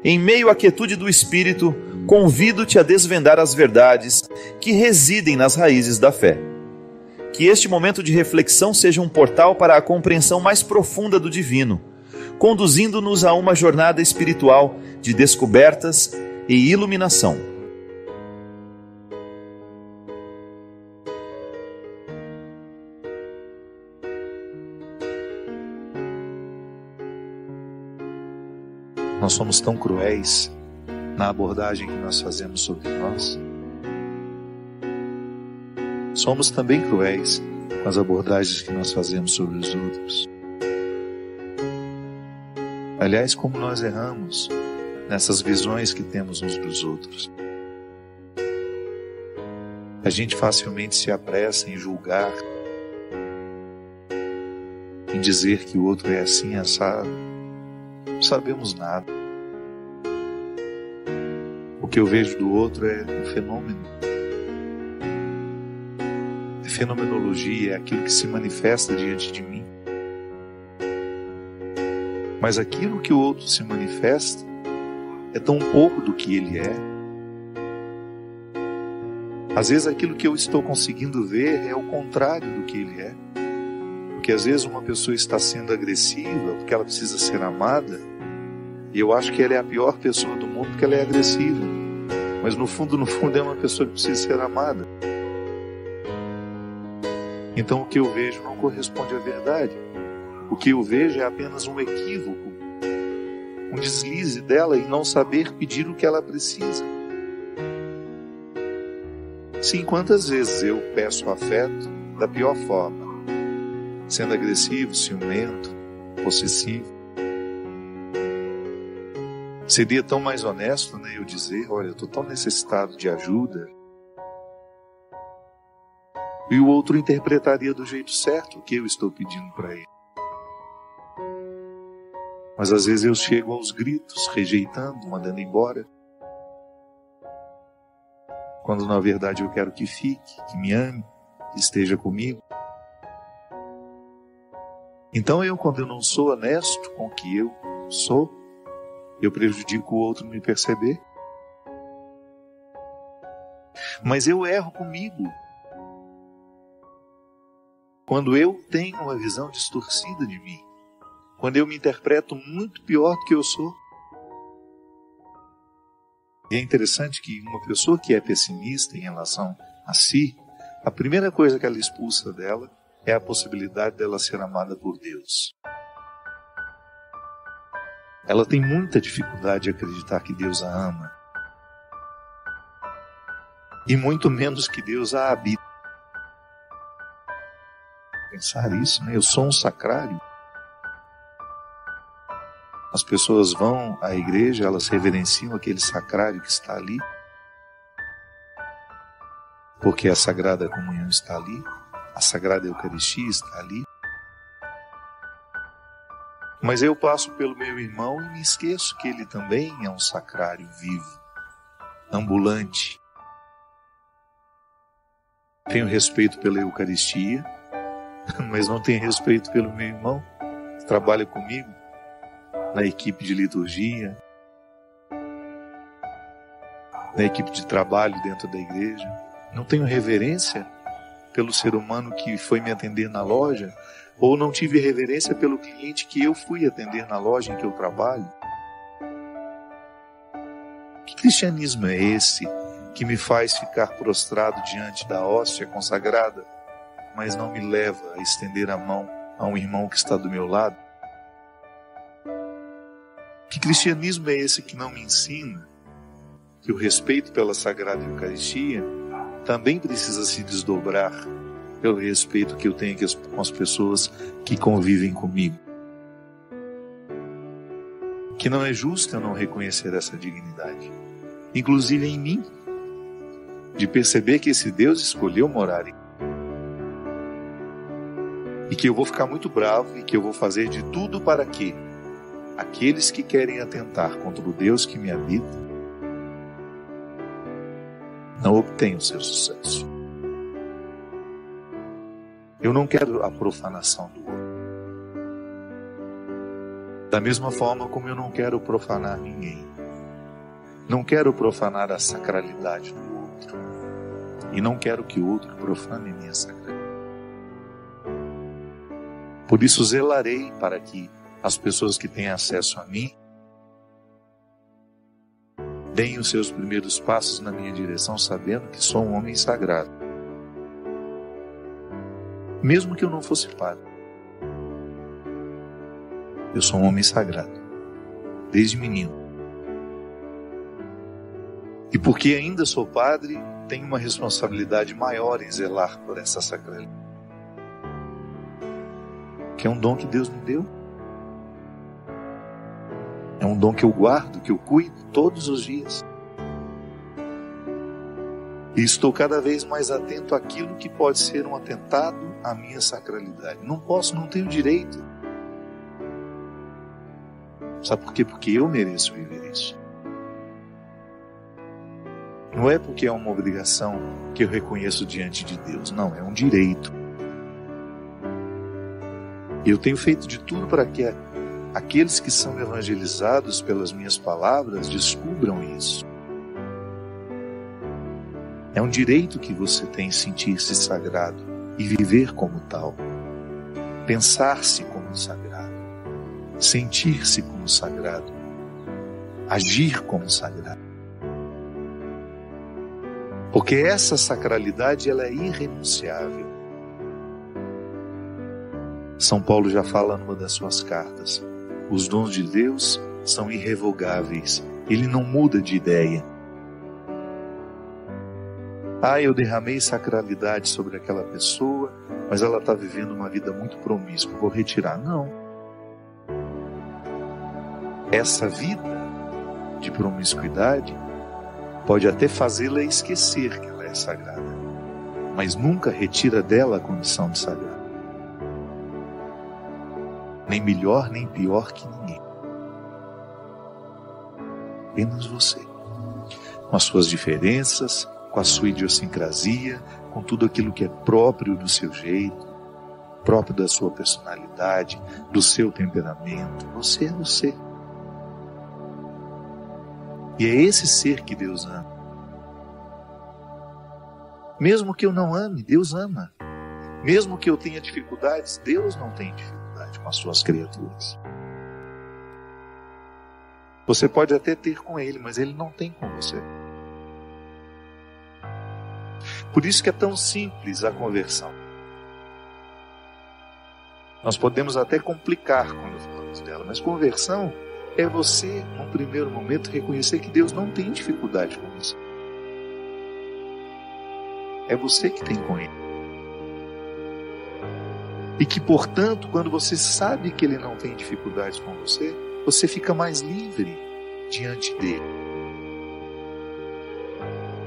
Em meio à quietude do espírito, convido-te a desvendar as verdades que residem nas raízes da fé. Que este momento de reflexão seja um portal para a compreensão mais profunda do divino, conduzindo-nos a uma jornada espiritual de descobertas e iluminação. Nós somos tão cruéis na abordagem que nós fazemos sobre nós. Somos também cruéis com as abordagens que nós fazemos sobre os outros. Aliás, como nós erramos nessas visões que temos uns dos outros. A gente facilmente se apressa em julgar, em dizer que o outro é assim, assado. Não sabemos nada. O que eu vejo do outro é um fenômeno. A fenomenologia é aquilo que se manifesta diante de mim. Mas aquilo que o outro se manifesta é tão pouco do que ele é. Às vezes aquilo que eu estou conseguindo ver é o contrário do que ele é. Porque às vezes uma pessoa está sendo agressiva porque ela precisa ser amada, e eu acho que ela é a pior pessoa do mundo porque ela é agressiva. Mas no fundo é uma pessoa que precisa ser amada. Então o que eu vejo não corresponde à verdade. O que eu vejo é apenas um equívoco, um deslize dela em não saber pedir o que ela precisa. Sim, quantas vezes eu peço afeto da pior forma, sendo agressivo, ciumento, possessivo. Seria tão mais honesto, né, eu dizer, olha, eu estou tão necessitado de ajuda. E o outro interpretaria do jeito certo o que eu estou pedindo para ele. Mas às vezes eu chego aos gritos, rejeitando, mandando embora. Quando na verdade eu quero que fique, que me ame, que esteja comigo. Então quando eu não sou honesto com o que eu sou, eu prejudico o outro me perceber. Mas eu erro comigo. Quando eu tenho uma visão distorcida de mim. Quando eu me interpreto muito pior do que eu sou. E é interessante que uma pessoa que é pessimista em relação a si, a primeira coisa que ela expulsa dela é a possibilidade dela ser amada por Deus. Ela tem muita dificuldade de acreditar que Deus a ama. E muito menos que Deus a habita. Pensar isso, né? Eu sou um sacrário. As pessoas vão à igreja, elas reverenciam aquele sacrário que está ali. Porque a Sagrada Comunhão está ali. A Sagrada Eucaristia está ali. Mas eu passo pelo meu irmão e me esqueço que ele também é um sacrário vivo, ambulante. Tenho respeito pela Eucaristia, mas não tenho respeito pelo meu irmão que trabalha comigo na equipe de liturgia, na equipe de trabalho dentro da igreja. Não tenho reverência pelo ser humano que foi me atender na loja, ou não tive reverência pelo cliente que eu fui atender na loja em que eu trabalho. Que cristianismo é esse que me faz ficar prostrado diante da hóstia consagrada, mas não me leva a estender a mão a um irmão que está do meu lado? Que cristianismo é esse que não me ensina que o respeito pela Sagrada Eucaristia também precisa se desdobrar pelo respeito que eu tenho com as pessoas que convivem comigo? Que não é justo eu não reconhecer essa dignidade, inclusive em mim, de perceber que esse Deus escolheu morar em mim. E que eu vou ficar muito bravo e que eu vou fazer de tudo para que aqueles que querem atentar contra o Deus que me habita não obtenham seu sucesso. Eu não quero a profanação do outro. Da mesma forma como eu não quero profanar ninguém. Não quero profanar a sacralidade do outro. E não quero que o outro profane minha sacralidade. Por isso zelarei para que as pessoas que têm acesso a mim deem os seus primeiros passos na minha direção, sabendo que sou um homem sagrado. Mesmo que eu não fosse padre, eu sou um homem sagrado, desde menino. E porque ainda sou padre, tenho uma responsabilidade maior em zelar por essa sacralidade, que é um dom que Deus me deu. É um dom que eu guardo, que eu cuido todos os dias. E estou cada vez mais atento àquilo que pode ser um atentado à minha sacralidade. Não posso, não tenho direito. Sabe por quê? Porque eu mereço viver isso. Não é porque é uma obrigação que eu reconheço diante de Deus. Não, é um direito. E eu tenho feito de tudo para que aqueles que são evangelizados pelas minhas palavras descubram isso. É um direito que você tem sentir-se sagrado e viver como tal. Pensar-se como sagrado. Sentir-se como sagrado. Agir como sagrado. Porque essa sacralidade, ela é irrenunciável. São Paulo já fala numa das suas cartas. Os dons de Deus são irrevogáveis. Ele não muda de ideia. Eu derramei sacralidade sobre aquela pessoa, mas ela está vivendo uma vida muito promíscua. Vou retirar. Não. Essa vida de promiscuidade pode até fazê-la esquecer que ela é sagrada, mas nunca retira dela a condição de sagrada. Nem melhor, nem pior que ninguém. Apenas você. Com as suas diferenças, com a sua idiosincrasia, com tudo aquilo que é próprio do seu jeito, próprio da sua personalidade, do seu temperamento. Você é você. E é esse ser que Deus ama. Mesmo que eu não ame, Deus ama. Mesmo que eu tenha dificuldades, Deus não tem dificuldade com as suas criaturas. Você pode até ter com Ele, mas Ele não tem com você. Por isso que é tão simples a conversão. Nós podemos até complicar quando falamos dela, mas conversão é você, num primeiro momento, reconhecer que Deus não tem dificuldade com você. É você que tem com Ele. E que, portanto, quando você sabe que Ele não tem dificuldades com você, você fica mais livre diante dele.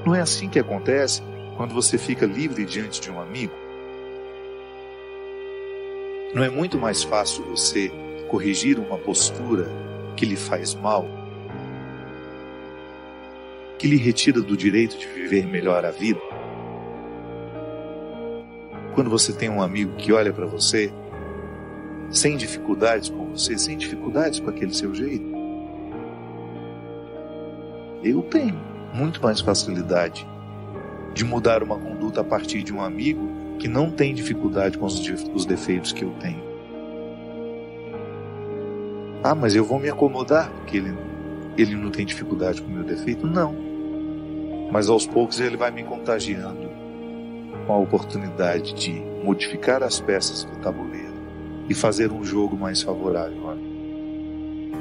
Não é assim que acontece quando você fica livre diante de um amigo? Não é muito mais fácil você corrigir uma postura que lhe faz mal, que lhe retira do direito de viver melhor a vida? Quando você tem um amigo que olha para você sem dificuldades com você, sem dificuldades com aquele seu jeito? Eu tenho muito mais facilidade de mudar uma conduta a partir de um amigo que não tem dificuldade com os defeitos que eu tenho. Mas eu vou me acomodar porque ele não tem dificuldade com o meu defeito? Não. Mas aos poucos ele vai me contagiando com a oportunidade de modificar as peças do tabuleiro e fazer um jogo mais favorável a mim.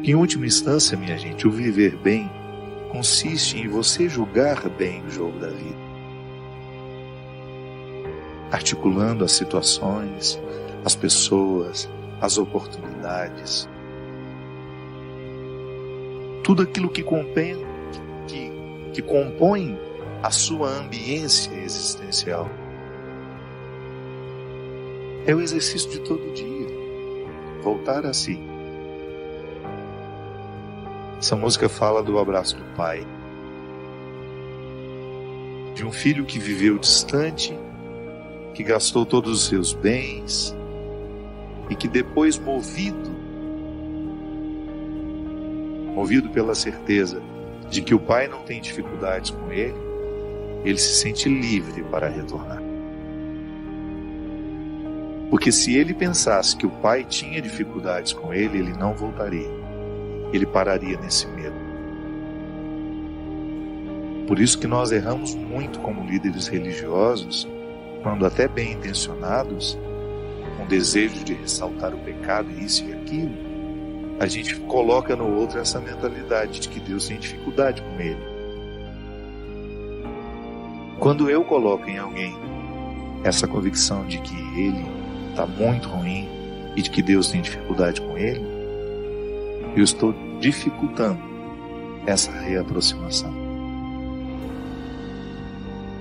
Em última instância, minha gente, o viver bem consiste em você julgar bem o jogo da vida, articulando as situações, as pessoas, as oportunidades, tudo aquilo que compõe a sua ambiência existencial. É o exercício de todo dia, voltar a si. Essa música fala do abraço do pai, de um filho que viveu distante, que gastou todos os seus bens e que depois, movido movido pela certeza de que o Pai não tem dificuldades com ele, ele se sente livre para retornar. Porque se ele pensasse que o Pai tinha dificuldades com ele, ele não voltaria. Ele pararia nesse medo. Por isso que nós erramos muito como líderes religiosos, quando até bem intencionados, com desejo de ressaltar o pecado, isso e aquilo, a gente coloca no outro essa mentalidade de que Deus tem dificuldade com ele. Quando eu coloco em alguém essa convicção de que ele está muito ruim e de que Deus tem dificuldade com ele, eu estou dificultando essa reaproximação.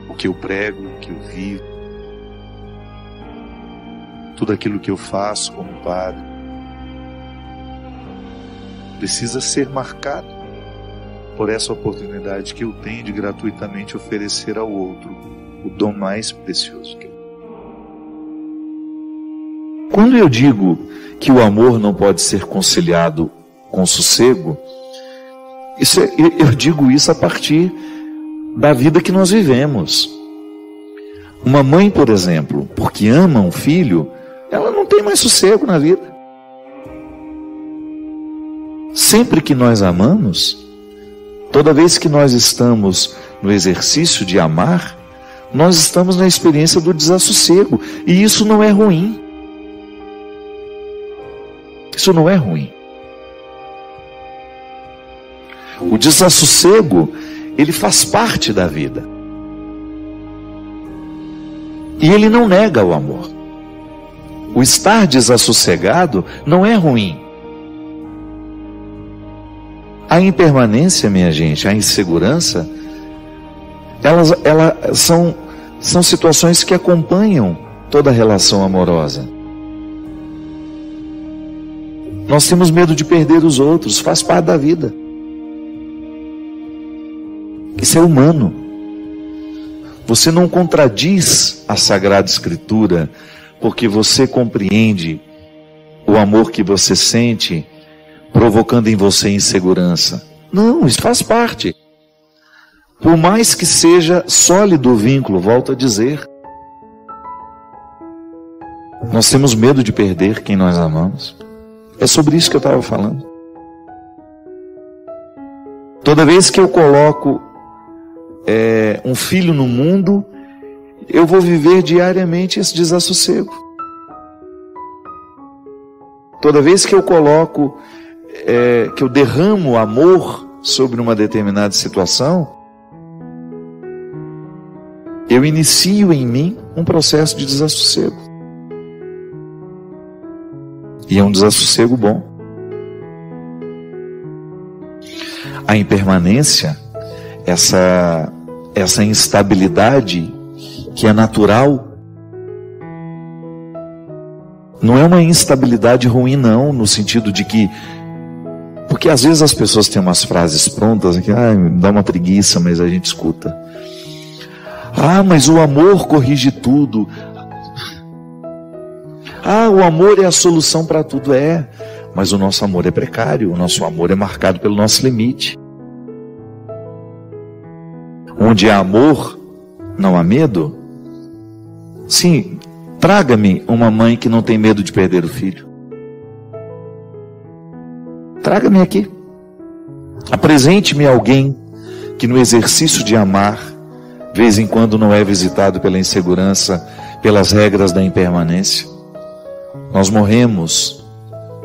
O que eu prego, o que eu vivo, tudo aquilo que eu faço como padre, precisa ser marcado por essa oportunidade que eu tenho de gratuitamente oferecer ao outro o dom mais precioso que eu tenho. Quando eu digo que o amor não pode ser conciliado com sossego, eu digo isso a partir da vida que nós vivemos. Uma mãe, por exemplo, porque ama um filho, ela não tem mais sossego na vida. Sempre que nós amamos, toda vez que nós estamos no exercício de amar, nós estamos na experiência do desassossego. E isso não é ruim. Isso não é ruim. O desassossego, ele faz parte da vida. E ele não nega o amor. O estar desassossegado não é ruim. A impermanência, minha gente, a insegurança, elas são situações que acompanham toda relação amorosa. Nós temos medo de perder os outros, faz parte da vida. Isso é humano. Você não contradiz a Sagrada Escritura porque você compreende o amor que você sente provocando em você insegurança. Não, isso faz parte. Por mais que seja sólido o vínculo, volto a dizer, nós temos medo de perder quem nós amamos. É sobre isso que eu estava falando. Toda vez que eu coloco um filho no mundo, eu vou viver diariamente esse desassossego. Toda vez que eu coloco, que eu derramo amor sobre uma determinada situação, eu inicio em mim um processo de desassossego. E é um desassossego bom. A impermanência, essa instabilidade que é natural, não é uma instabilidade ruim não, no sentido de que, porque às vezes as pessoas têm umas frases prontas que dá uma preguiça, mas a gente escuta. Mas o amor corrige tudo. O amor é a solução para tudo. Mas o nosso amor é precário, o nosso amor é marcado pelo nosso limite. Onde há amor, não há medo. Sim, traga-me uma mãe que não tem medo de perder o filho. Traga-me aqui. Apresente-me alguém que no exercício de amar, de vez em quando não é visitado pela insegurança, pelas regras da impermanência. Nós morremos,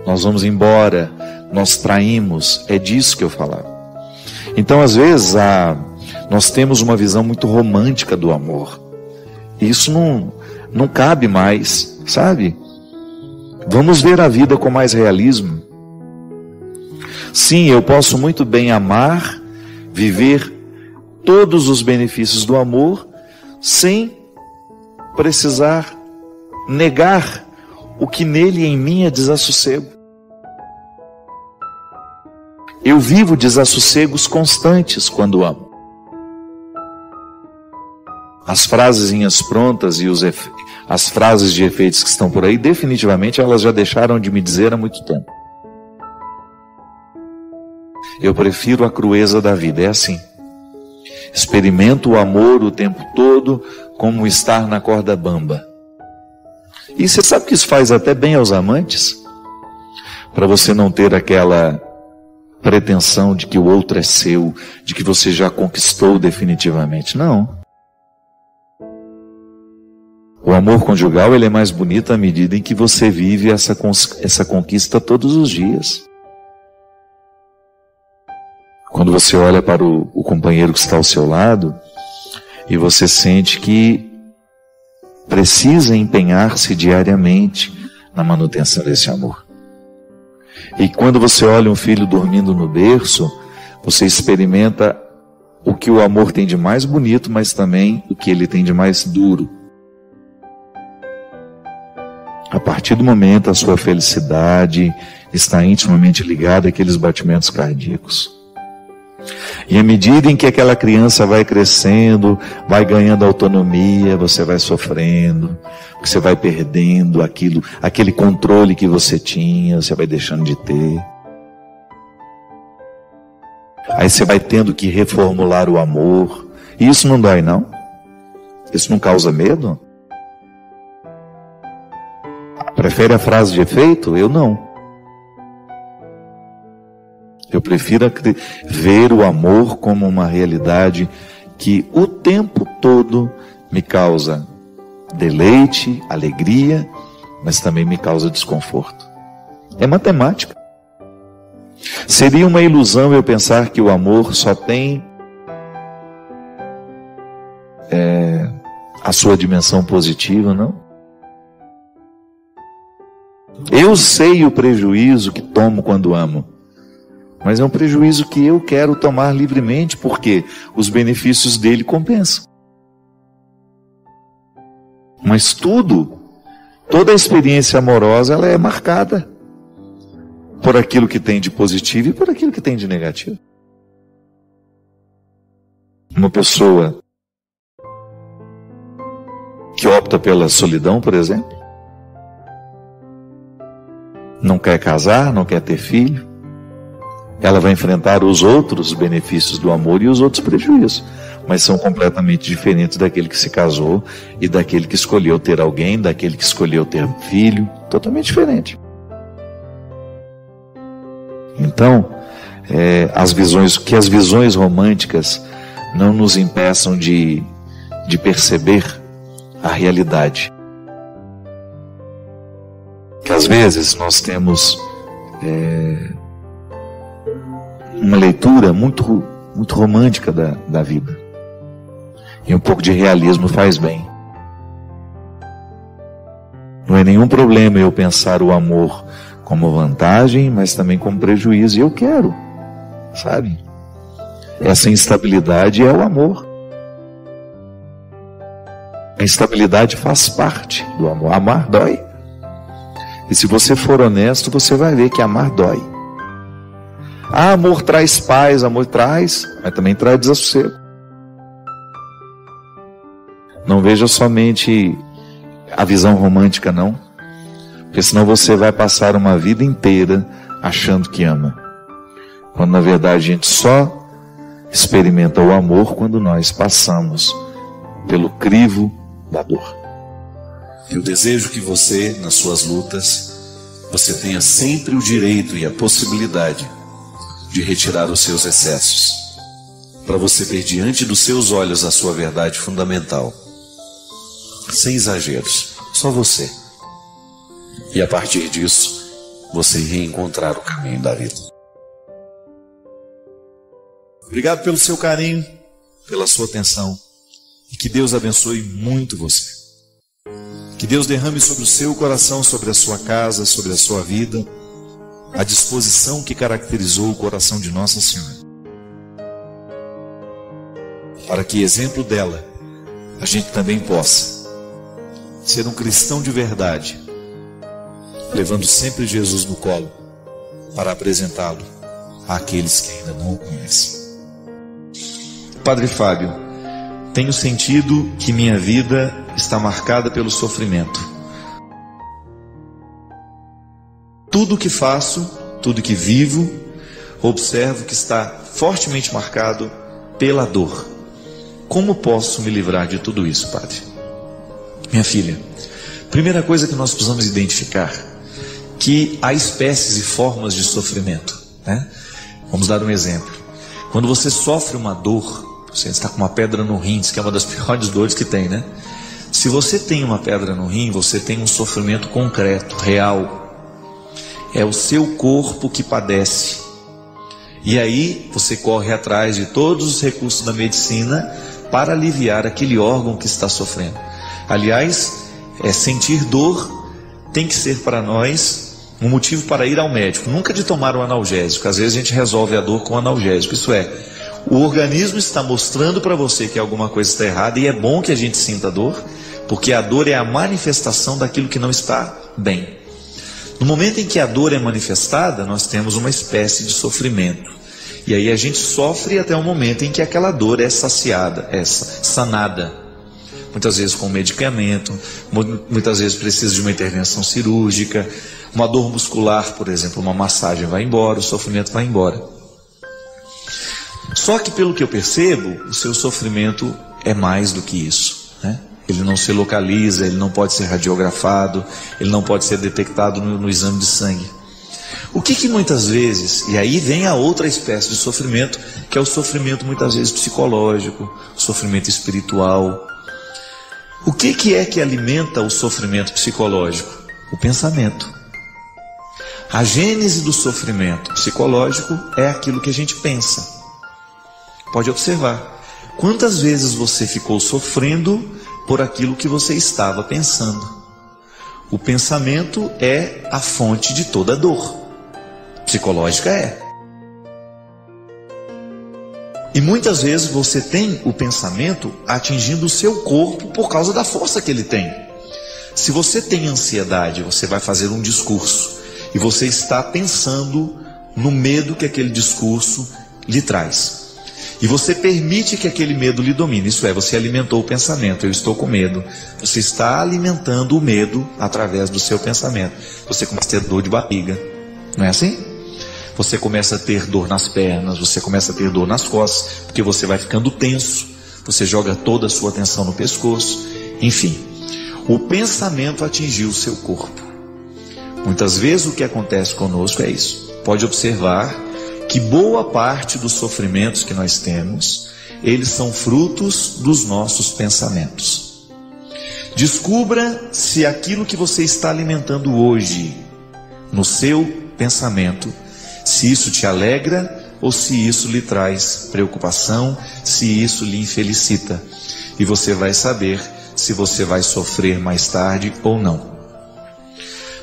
nós vamos embora, nós traímos, é disso que eu falava. Então, às vezes, nós temos uma visão muito romântica do amor. Isso não cabe mais, sabe? Vamos ver a vida com mais realismo. Sim, eu posso muito bem amar, viver todos os benefícios do amor, sem precisar negar o que nele e em mim é desassossego. Eu vivo desassossegos constantes quando amo. As frasezinhas prontas e as frases de efeitos que estão por aí, definitivamente elas já deixaram de me dizer há muito tempo. Eu prefiro a crueza da vida. É assim. Experimento o amor o tempo todo como estar na corda bamba. E você sabe que isso faz até bem aos amantes? Para você não ter aquela pretensão de que o outro é seu, de que você já conquistou definitivamente. Não. O amor conjugal, ele é mais bonito à medida em que você vive essa conquista todos os dias. Quando você olha para o companheiro que está ao seu lado e você sente que precisa empenhar-se diariamente na manutenção desse amor. E quando você olha um filho dormindo no berço, você experimenta o que o amor tem de mais bonito, mas também o que ele tem de mais duro. A partir do momento, a sua felicidade está intimamente ligada àqueles batimentos cardíacos. E à medida em que aquela criança vai crescendo, vai ganhando autonomia, você vai sofrendo, você vai perdendo aquele controle que você tinha, você vai deixando de ter. Aí você vai tendo que reformular o amor. E isso não dói, não? Isso não causa medo? Prefere a frase de efeito? Eu não. Eu prefiro ver o amor como uma realidade que o tempo todo me causa deleite, alegria, mas também me causa desconforto. É matemática. Seria uma ilusão eu pensar que o amor só tem a sua dimensão positiva, não? Eu sei o prejuízo que tomo quando amo. Mas é um prejuízo que eu quero tomar livremente, porque os benefícios dele compensam. Mas toda a experiência amorosa, ela é marcada por aquilo que tem de positivo e por aquilo que tem de negativo. Uma pessoa que opta pela solidão, por exemplo, não quer casar, não quer ter filho, ela vai enfrentar os outros benefícios do amor e os outros prejuízos, mas são completamente diferentes daquele que se casou e daquele que escolheu ter alguém, daquele que escolheu ter filho, totalmente diferente. Então, as visões românticas não nos impeçam de perceber a realidade. Que às vezes nós temos uma leitura muito romântica da vida. E um pouco de realismo faz bem. Não é nenhum problema eu pensar o amor como vantagem, mas também como prejuízo. E eu quero, sabe? Essa instabilidade é o amor. A instabilidade faz parte do amor. Amar dói. E se você for honesto, você vai ver que amar dói. Amor traz paz, amor traz, mas também traz desassossego. Não veja somente a visão romântica, não. Porque senão você vai passar uma vida inteira achando que ama. Quando na verdade a gente só experimenta o amor quando nós passamos pelo crivo da dor. Eu desejo que você, nas suas lutas, você tenha sempre o direito e a possibilidade de retirar os seus excessos, para você ver diante dos seus olhos a sua verdade fundamental, sem exageros, só você. E a partir disso, você reencontrar o caminho da vida. Obrigado pelo seu carinho, pela sua atenção, e que Deus abençoe muito você. Que Deus derrame sobre o seu coração, sobre a sua casa, sobre a sua vida, a disposição que caracterizou o coração de Nossa Senhora. Para que, exemplo dela, a gente também possa ser um cristão de verdade, levando sempre Jesus no colo, para apresentá-lo àqueles que ainda não o conhecem. Padre Fábio, tenho sentido que minha vida está marcada pelo sofrimento. Tudo que faço, tudo que vivo, observo que está fortemente marcado pela dor. Como posso me livrar de tudo isso, Padre? Minha filha, primeira coisa que nós precisamos identificar, que há espécies e formas de sofrimento, né? Vamos dar um exemplo. Quando você sofre uma dor, você está com uma pedra no rim, que é uma das piores dores que tem, né? Se você tem uma pedra no rim, você tem um sofrimento concreto, real. É o seu corpo que padece. E aí você corre atrás de todos os recursos da medicina para aliviar aquele órgão que está sofrendo. Aliás, sentir dor tem que ser para nós um motivo para ir ao médico, nunca de tomar um analgésico. Às vezes a gente resolve a dor com analgésico. Isso é, o organismo está mostrando para você que alguma coisa está errada, e é bom que a gente sinta dor, porque a dor é a manifestação daquilo que não está bem. No momento em que a dor é manifestada, nós temos uma espécie de sofrimento. E aí a gente sofre até o momento em que aquela dor é saciada, é sanada. Muitas vezes com medicamento, muitas vezes precisa de uma intervenção cirúrgica, uma dor muscular, por exemplo, uma massagem vai embora, o sofrimento vai embora. Só que pelo que eu percebo, o seu sofrimento é mais do que isso, né? Ele não se localiza, ele não pode ser radiografado, ele não pode ser detectado no exame de sangue. O que muitas vezes, e aí vem a outra espécie de sofrimento, que é o sofrimento muitas vezes psicológico, o sofrimento espiritual. O que é que alimenta o sofrimento psicológico? O pensamento. A gênese do sofrimento psicológico é aquilo que a gente pensa. Pode observar. Quantas vezes você ficou sofrendo por aquilo que você estava pensando? O pensamento é a fonte de toda dor. Psicológica é. E muitas vezes você tem o pensamento atingindo o seu corpo por causa da força que ele tem. Se você tem ansiedade, você vai fazer um discurso e você está pensando no medo que aquele discurso lhe traz. E você permite que aquele medo lhe domine. Isso é, você alimentou o pensamento. Eu estou com medo. Você está alimentando o medo através do seu pensamento. Você começa a ter dor de barriga. Não é assim? Você começa a ter dor nas pernas, você começa a ter dor nas costas, porque você vai ficando tenso, você joga toda a sua atenção no pescoço. Enfim, o pensamento atingiu o seu corpo. Muitas vezes o que acontece conosco é isso. Pode observar que boa parte dos sofrimentos que nós temos, eles são frutos dos nossos pensamentos. Descubra se aquilo que você está alimentando hoje, no seu pensamento, se isso te alegra ou se isso lhe traz preocupação, se isso lhe infelicita. E você vai saber se você vai sofrer mais tarde ou não.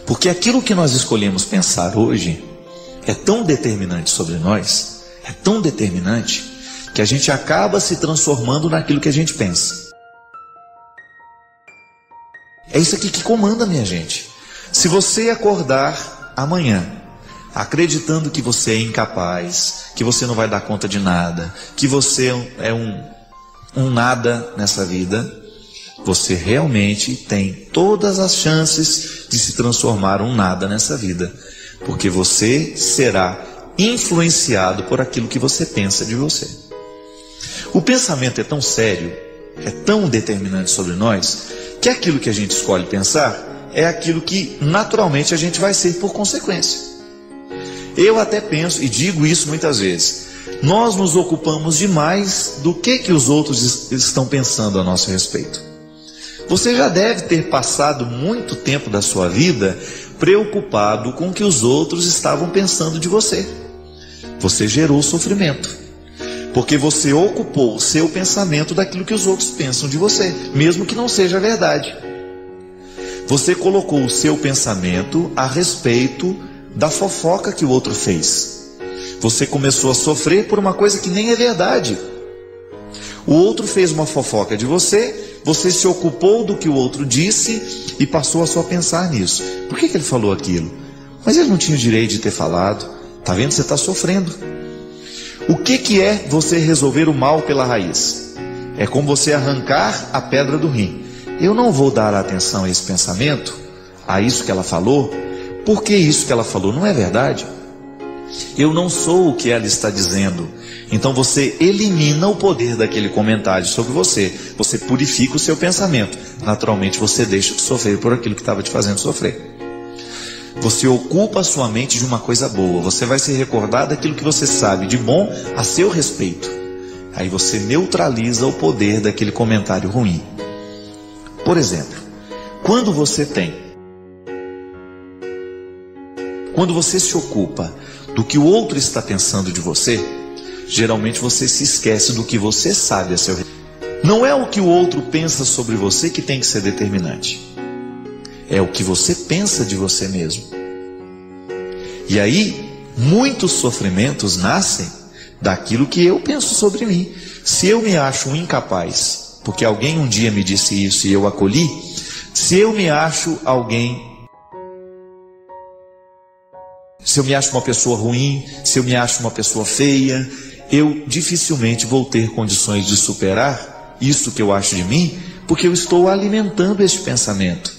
Porque aquilo que nós escolhemos pensar hoje é tão determinante sobre nós, é tão determinante, que a gente acaba se transformando naquilo que a gente pensa. É isso aqui que comanda, minha gente. Se você acordar amanhã acreditando que você é incapaz, que você não vai dar conta de nada, que você é um nada nessa vida, você realmente tem todas as chances de se transformar um nada nessa vida, porque você será influenciado por aquilo que você pensa de você. O pensamento é tão sério, é tão determinante sobre nós, que aquilo que a gente escolhe pensar é aquilo que naturalmente a gente vai ser por consequência. Eu até penso, e digo isso muitas vezes, nós nos ocupamos demais do que os outros estão pensando a nosso respeito. Você já deve ter passado muito tempo da sua vida preocupado com o que os outros estavam pensando de você. Você gerou sofrimento, porque você ocupou o seu pensamento daquilo que os outros pensam de você, mesmo que não seja verdade. Você colocou o seu pensamento a respeito da fofoca que o outro fez. Você começou a sofrer por uma coisa que nem é verdade. O outro fez uma fofoca de você, você se ocupou do que o outro disse e passou a só pensar nisso. Por que ele falou aquilo? Mas ele não tinha o direito de ter falado. Está vendo? Você está sofrendo. O que é você resolver o mal pela raiz? É como você arrancar a pedra do rim. Eu não vou dar atenção a esse pensamento, a isso que ela falou, porque isso que ela falou não é verdade. Eu não sou o que ela está dizendo. Então você elimina o poder daquele comentário sobre você. Você purifica o seu pensamento. Naturalmente você deixa de sofrer por aquilo que estava te fazendo sofrer. Você ocupa a sua mente de uma coisa boa. Você vai se recordar daquilo que você sabe de bom a seu respeito. Aí você neutraliza o poder daquele comentário ruim. Por exemplo, quando você se ocupa do que o outro está pensando de você, geralmente você se esquece do que você sabe a seu respeito. Não é o que o outro pensa sobre você que tem que ser determinante. É o que você pensa de você mesmo. E aí, muitos sofrimentos nascem daquilo que eu penso sobre mim. Se eu me acho um incapaz, porque alguém um dia me disse isso e eu acolhi, se eu me acho uma pessoa ruim, se eu me acho uma pessoa feia, eu dificilmente vou ter condições de superar isso que eu acho de mim, porque eu estou alimentando este pensamento.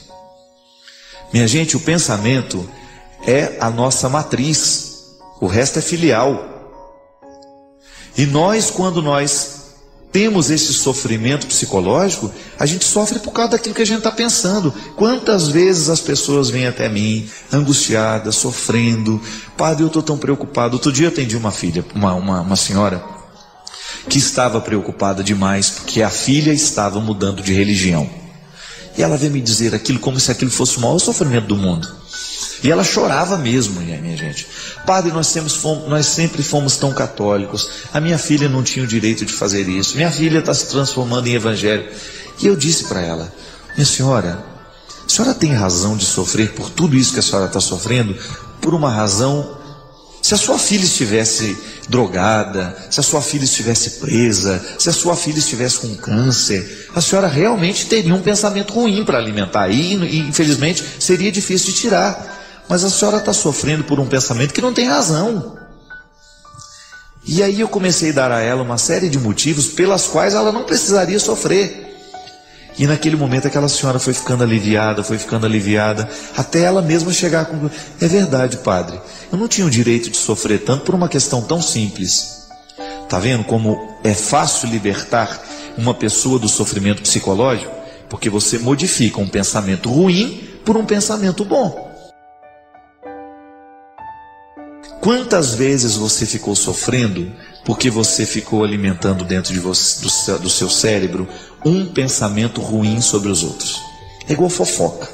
Minha gente, o pensamento é a nossa matriz, o resto é filial. E nós, quando nós temos esse sofrimento psicológico, a gente sofre por causa daquilo que a gente está pensando. Quantas vezes as pessoas vêm até mim, angustiadas, sofrendo, padre, eu estou tão preocupado. Outro dia eu atendi uma senhora, que estava preocupada demais, porque a filha estava mudando de religião. E ela veio me dizer aquilo como se aquilo fosse o maior sofrimento do mundo. E ela chorava mesmo, minha gente. Padre, nós sempre fomos tão católicos. A minha filha não tinha o direito de fazer isso. Minha filha está se transformando em evangélico. E eu disse para ela: minha senhora, a senhora tem razão de sofrer por tudo isso que a senhora está sofrendo, por uma razão. Se a sua filha estivesse drogada, se a sua filha estivesse presa, se a sua filha estivesse com câncer, a senhora realmente teria um pensamento ruim para alimentar. E infelizmente seria difícil de tirar. Mas a senhora está sofrendo por um pensamento que não tem razão. E aí eu comecei a dar a ela uma série de motivos pelas quais ela não precisaria sofrer. E naquele momento aquela senhora foi ficando aliviada, até ela mesma chegar à conclusão: é verdade, padre, eu não tinha o direito de sofrer tanto por uma questão tão simples. Está vendo como é fácil libertar uma pessoa do sofrimento psicológico? Porque você modifica um pensamento ruim por um pensamento bom. Quantas vezes você ficou sofrendo porque você ficou alimentando dentro de você, do seu cérebro, um pensamento ruim sobre os outros? É igual fofoca.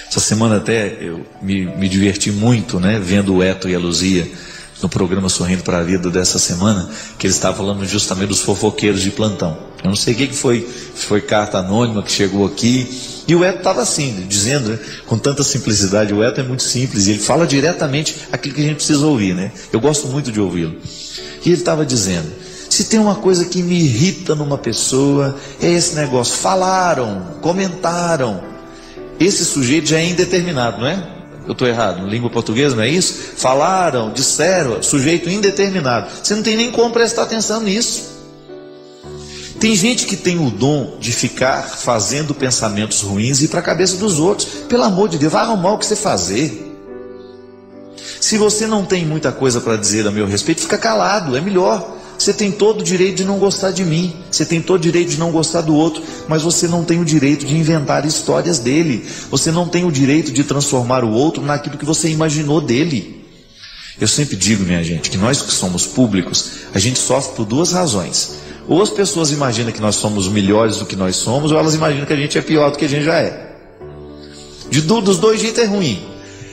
Essa semana até eu me diverti muito, né, vendo o Eto e a Luzia no programa Sorrindo para a Vida dessa semana, que eles estavam falando justamente dos fofoqueiros de plantão. Eu não sei o que foi carta anônima que chegou aqui, e o Eto estava assim, dizendo, né, com tanta simplicidade. O Eto é muito simples, e ele fala diretamente aquilo que a gente precisa ouvir, né? Eu gosto muito de ouvi-lo. E ele estava dizendo: se tem uma coisa que me irrita numa pessoa, é esse negócio, falaram, comentaram. Esse sujeito já é indeterminado, não é? Eu estou errado, língua portuguesa não é isso? Falaram, disseram, sujeito indeterminado. Você não tem nem como prestar atenção nisso. Tem gente que tem o dom de ficar fazendo pensamentos ruins e ir para a cabeça dos outros. Pelo amor de Deus, vai arrumar o que você fazer. Se você não tem muita coisa para dizer a meu respeito, fica calado, é melhor. Você tem todo o direito de não gostar de mim, você tem todo o direito de não gostar do outro, mas você não tem o direito de inventar histórias dele. Você não tem o direito de transformar o outro naquilo que você imaginou dele. Eu sempre digo, minha gente, que nós que somos públicos, a gente sofre por duas razões. Ou as pessoas imaginam que nós somos melhores do que nós somos, ou elas imaginam que a gente é pior do que a gente já é. Dos dois jeitos é ruim.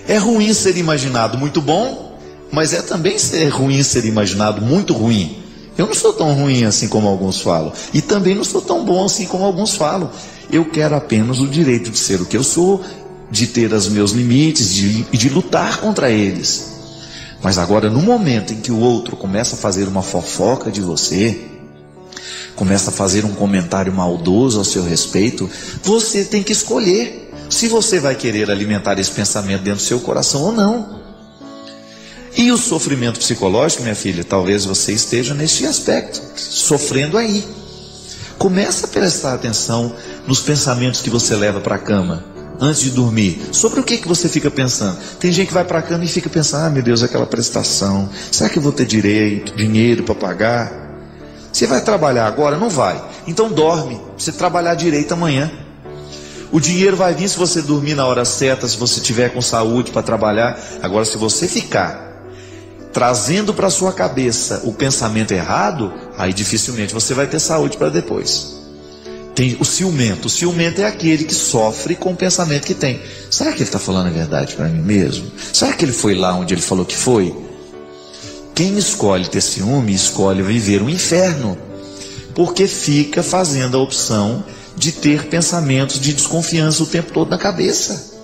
É ruim ser imaginado muito bom, mas é também ruim ser imaginado muito ruim. Eu não sou tão ruim assim como alguns falam, e também não sou tão bom assim como alguns falam. Eu quero apenas o direito de ser o que eu sou, de ter os meus limites e de lutar contra eles. Mas agora, no momento em que o outro começa a fazer uma fofoca de você, começa a fazer um comentário maldoso ao seu respeito, você tem que escolher se você vai querer alimentar esse pensamento dentro do seu coração ou não. E o sofrimento psicológico, minha filha, talvez você esteja nesse aspecto, sofrendo aí. Começa a prestar atenção nos pensamentos que você leva para a cama. antes de dormir, sobre o que você fica pensando? Tem gente que vai para a cama e fica pensando: meu Deus, aquela prestação, será que eu vou ter dinheiro para pagar? Você vai trabalhar agora? Não vai. Então dorme, pra você trabalhar direito amanhã. O dinheiro vai vir se você dormir na hora certa, se você tiver com saúde para trabalhar. Agora, se você ficar trazendo para sua cabeça o pensamento errado, aí dificilmente você vai ter saúde para depois. Tem o ciumento. O ciumento é aquele que sofre com o pensamento que tem. Será que ele está falando a verdade para mim mesmo? Será que ele foi lá onde ele falou que foi? Quem escolhe ter ciúme, escolhe viver um inferno, porque fica fazendo a opção de ter pensamentos de desconfiança o tempo todo na cabeça.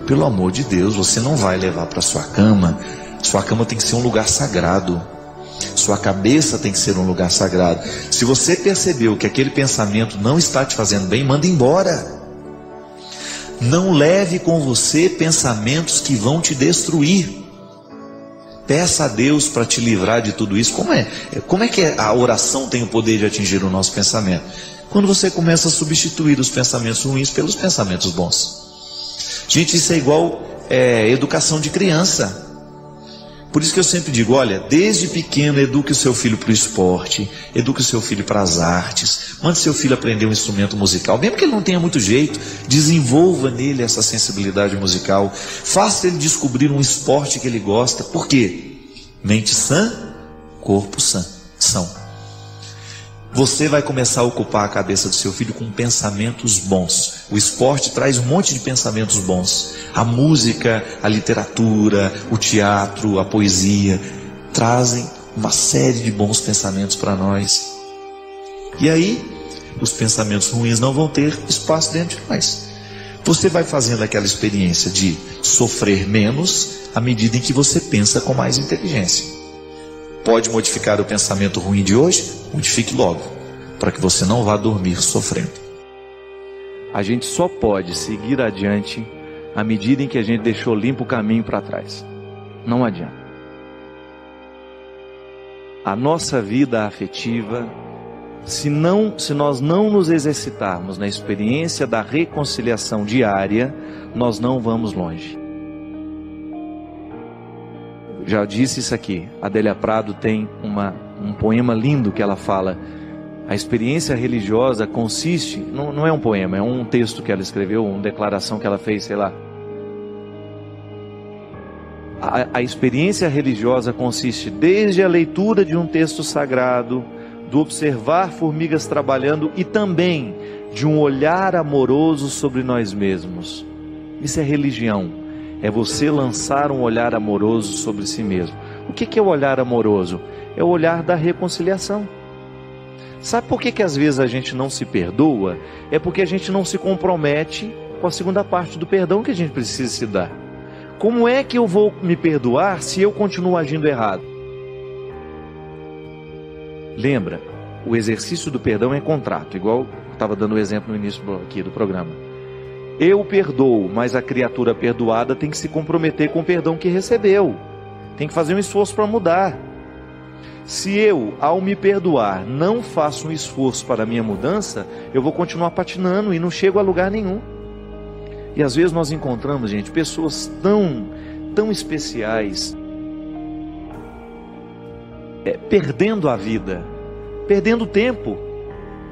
Pelo amor de Deus, você não vai levar para sua cama tem que ser um lugar sagrado. Sua cabeça tem que ser um lugar sagrado. Se você percebeu que aquele pensamento não está te fazendo bem, manda embora. Não leve com você pensamentos que vão te destruir. Peça a Deus para te livrar de tudo isso. Como é que a oração tem o poder de atingir o nosso pensamento? Quando você começa a substituir os pensamentos ruins pelos pensamentos bons. Gente, isso é igual educação de criança. Por isso que eu sempre digo: olha, desde pequeno eduque o seu filho para o esporte, eduque o seu filho para as artes, mande seu filho aprender um instrumento musical, mesmo que ele não tenha muito jeito, desenvolva nele essa sensibilidade musical, faça ele descobrir um esporte que ele gosta. Por quê? Mente sã, corpo são. Você vai começar a ocupar a cabeça do seu filho com pensamentos bons. O esporte traz um monte de pensamentos bons. A música, a literatura, o teatro, a poesia trazem uma série de bons pensamentos para nós. E aí, os pensamentos ruins não vão ter espaço dentro de nós. Você vai fazendo aquela experiência de sofrer menos à medida em que você pensa com mais inteligência. Pode modificar o pensamento ruim de hoje? Modifique logo, para que você não vá dormir sofrendo. A gente só pode seguir adiante à medida em que a gente deixou limpo o caminho para trás. Não adianta. A nossa vida afetiva, se nós não nos exercitarmos na experiência da reconciliação diária, nós não vamos longe. Já disse isso aqui. Adélia Prado tem um poema lindo que ela fala: a experiência religiosa consiste, não é um poema, é um texto que ela escreveu, uma declaração que ela fez, sei lá. A experiência religiosa consiste desde a leitura de um texto sagrado, do observar formigas trabalhando e também de um olhar amoroso sobre nós mesmos. Isso é religião. É você lançar um olhar amoroso sobre si mesmo. O que é o olhar amoroso? É o olhar da reconciliação. Sabe por que às vezes a gente não se perdoa? É porque a gente não se compromete com a segunda parte do perdão que a gente precisa se dar. Como é que eu vou me perdoar se eu continuo agindo errado? Lembra, o exercício do perdão é contrato, igual eu estava dando o exemplo no início aqui do programa. Eu perdoo, mas a criatura perdoada tem que se comprometer com o perdão que recebeu. Tem que fazer um esforço para mudar. Se eu, ao me perdoar, não faço um esforço para a minha mudança, eu vou continuar patinando e não chego a lugar nenhum. E às vezes nós encontramos, gente, pessoas tão especiais, perdendo a vida, perdendo tempo,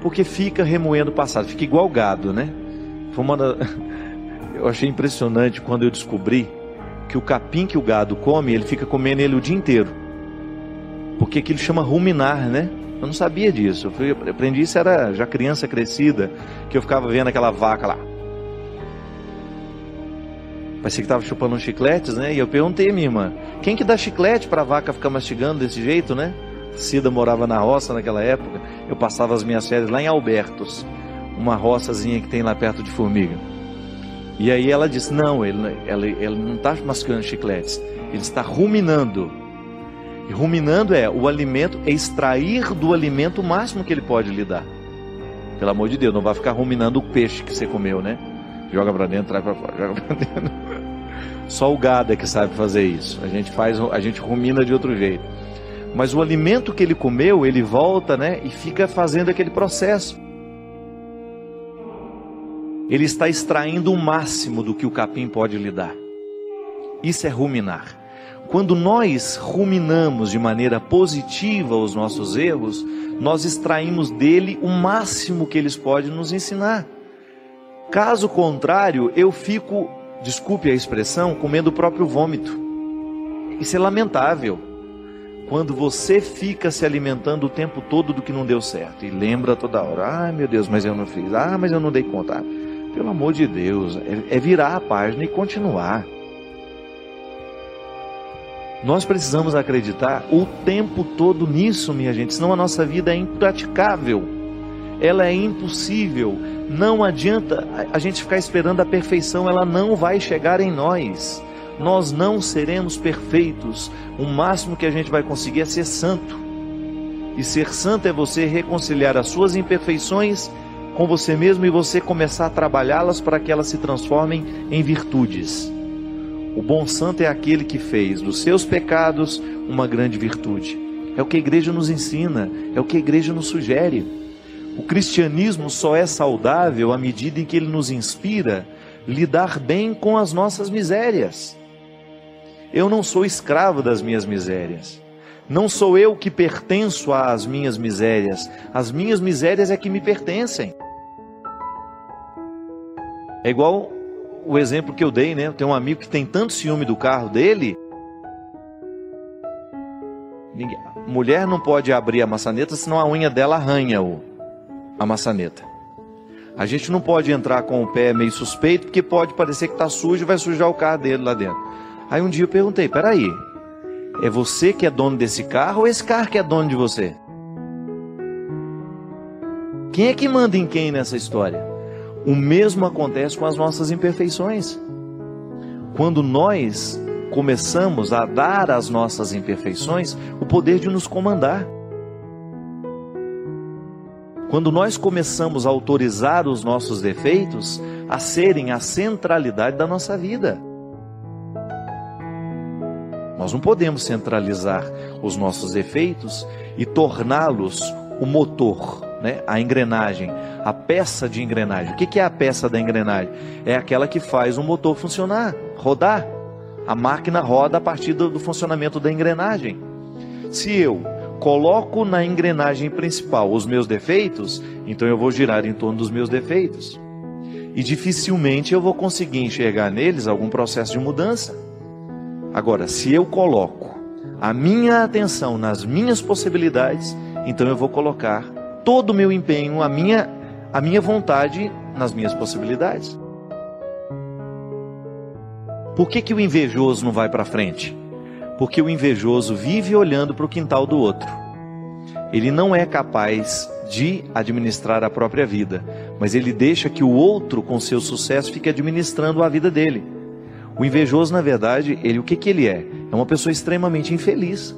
porque fica remoendo o passado, fica igual gado, né? Eu achei impressionante quando eu descobri que o capim que o gado come, ele fica comendo ele o dia inteiro, porque aquilo chama ruminar, né? Eu não sabia disso, eu aprendi isso, era já criança crescida, que eu ficava vendo aquela vaca lá, parecia que estava chupando uns chicletes, né? E eu perguntei à minha irmã: quem que dá chiclete para a vaca ficar mastigando desse jeito, né? Cida morava na roça naquela época, eu passava as minhas férias lá em Albertos, uma roçazinha que tem lá perto de Formiga. E aí ela disse: não, ele não está mastigando chicletes, ele está ruminando. E ruminando é o alimento, é extrair do alimento o máximo que ele pode lhe dar. Pelo amor de Deus, não vai ficar ruminando o peixe que você comeu, né? Joga para dentro, traz para fora, joga para dentro. Só o gado é que sabe fazer isso. A gente rumina de outro jeito. Mas o alimento que ele comeu, ele volta, né? E fica fazendo aquele processo. ele está extraindo o máximo do que o capim pode lhe dar. Isso é ruminar. Quando nós ruminamos de maneira positiva os nossos erros, nós extraímos dele o máximo que eles podem nos ensinar. Caso contrário, eu fico, desculpe a expressão, comendo o próprio vômito. Isso é lamentável. Quando você fica se alimentando o tempo todo do que não deu certo e lembra toda hora: ai meu Deus, mas eu não fiz, mas eu não dei conta. Pelo amor de Deus, é virar a página e continuar. Nós precisamos acreditar o tempo todo nisso, minha gente, senão a nossa vida é impraticável, ela é impossível. Não adianta a gente ficar esperando a perfeição, ela não vai chegar em nós. Nós não seremos perfeitos. O máximo que a gente vai conseguir é ser santo. E ser santo é você reconciliar as suas imperfeições com você mesmo e você começar a trabalhá-las para que elas se transformem em virtudes. O bom santo é aquele que fez dos seus pecados uma grande virtude. É o que a igreja nos ensina, é o que a igreja nos sugere. O cristianismo só é saudável à medida em que ele nos inspira a lidar bem com as nossas misérias. Eu não sou escravo das minhas misérias. Não sou eu que pertenço às minhas misérias. As minhas misérias é que me pertencem. É igual o exemplo que eu dei, né? Eu tenho um amigo que tem tanto ciúme do carro dele. Mulher não pode abrir a maçaneta, senão a unha dela arranha a maçaneta. A gente não pode entrar com o pé meio suspeito, porque pode parecer que está sujo e vai sujar o carro dele lá dentro. Aí um dia eu perguntei: peraí, é você que é dono desse carro ou esse carro que é dono de você? Quem é que manda em quem nessa história? O mesmo acontece com as nossas imperfeições. Quando nós começamos a dar às nossas imperfeições o poder de nos comandar. Quando nós começamos a autorizar os nossos defeitos a serem a centralidade da nossa vida. Nós não podemos centralizar os nossos defeitos e torná-los o motor, né? A engrenagem, a peça de engrenagem. O que é a peça da engrenagem? É aquela que faz o motor funcionar, rodar. A máquina roda a partir do funcionamento da engrenagem. Se eu coloco na engrenagem principal os meus defeitos, então eu vou girar em torno dos meus defeitos. E dificilmente eu vou conseguir enxergar neles algum processo de mudança. Agora, se eu coloco a minha atenção nas minhas possibilidades, então eu vou colocar todo o meu empenho, a minha vontade nas minhas possibilidades. Por que o invejoso não vai para frente? Porque o invejoso vive olhando para o quintal do outro. Ele não é capaz de administrar a própria vida, mas ele deixa que o outro, com seu sucesso, fique administrando a vida dele. O invejoso, na verdade, o que ele é? É uma pessoa extremamente infeliz.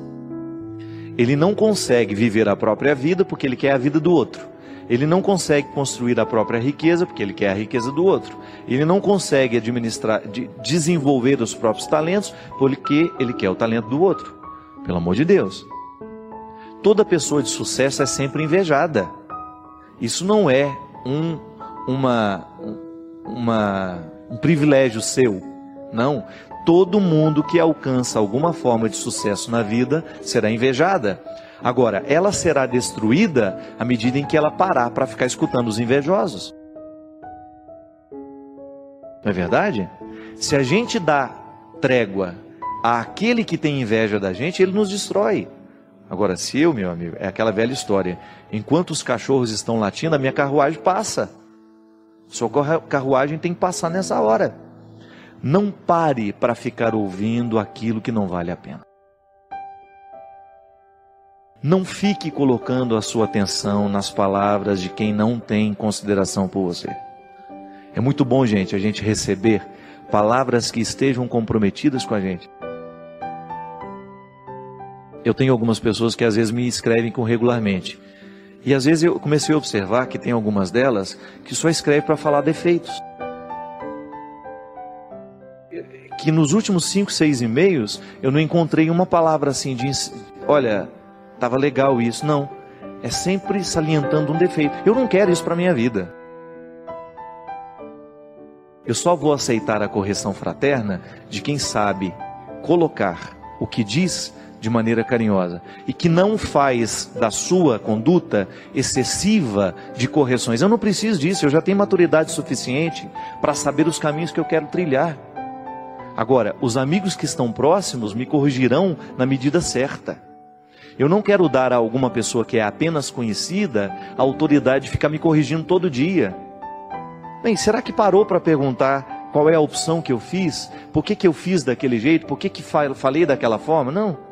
Ele não consegue viver a própria vida porque ele quer a vida do outro. Ele não consegue construir a própria riqueza porque ele quer a riqueza do outro. Ele não consegue desenvolver os próprios talentos porque ele quer o talento do outro. Pelo amor de Deus. Toda pessoa de sucesso é sempre invejada. Isso não é um privilégio seu. Não. Todo mundo que alcança alguma forma de sucesso na vida será invejada. Agora, ela será destruída à medida em que ela parar para ficar escutando os invejosos. Não é verdade? Se a gente dá trégua àquele que tem inveja da gente, ele nos destrói. Agora, se eu, meu amigo, é aquela velha história, enquanto os cachorros estão latindo, a minha carruagem passa. Sua carruagem tem que passar nessa hora. Não pare para ficar ouvindo aquilo que não vale a pena. Não fique colocando a sua atenção nas palavras de quem não tem consideração por você. É muito bom, gente, a gente receber palavras que estejam comprometidas com a gente. Eu tenho algumas pessoas que às vezes me escrevem regularmente. E às vezes eu comecei a observar que tem algumas delas que só escrevem para falar defeitos. Que nos últimos 5, 6 e-mails eu não encontrei uma palavra assim de... Olha, estava legal isso. Não, é sempre salientando um defeito. Eu não quero isso para a minha vida. Eu só vou aceitar a correção fraterna de quem sabe colocar o que diz de maneira carinhosa e que não faz da sua conduta excessiva de correções. Eu não preciso disso, eu já tenho maturidade suficiente para saber os caminhos que eu quero trilhar. Agora, os amigos que estão próximos me corrigirão na medida certa. Eu não quero dar a alguma pessoa que é apenas conhecida a autoridade de ficar me corrigindo todo dia. Bem, será que parou para perguntar qual é a opção que eu fiz? Por que eu fiz daquele jeito? Por que falei daquela forma? Não.